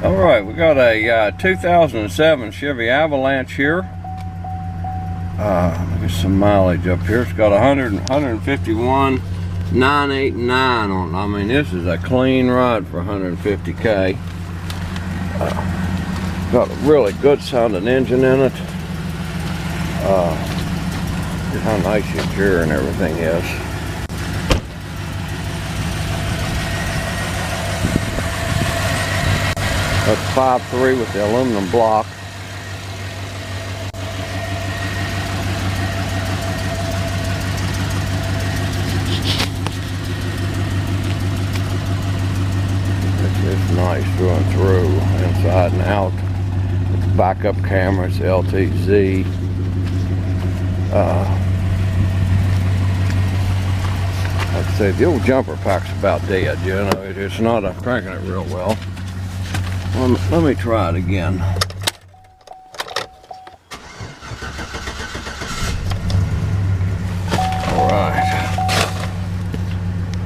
All right, we got a 2007 Chevy Avalanche here. Let me get some mileage up here. It's got 151,989 on it. I mean, this is a clean ride for 150K. Got a really good sounding engine in it. Just how nice the interior and everything is. That's 5.3 with the aluminum block. It's nice through and through, inside and out. It's backup cameras, LTZ. Like I say, the old jumper pack's about dead, you know. It's not cranking it real well. Let me try it again.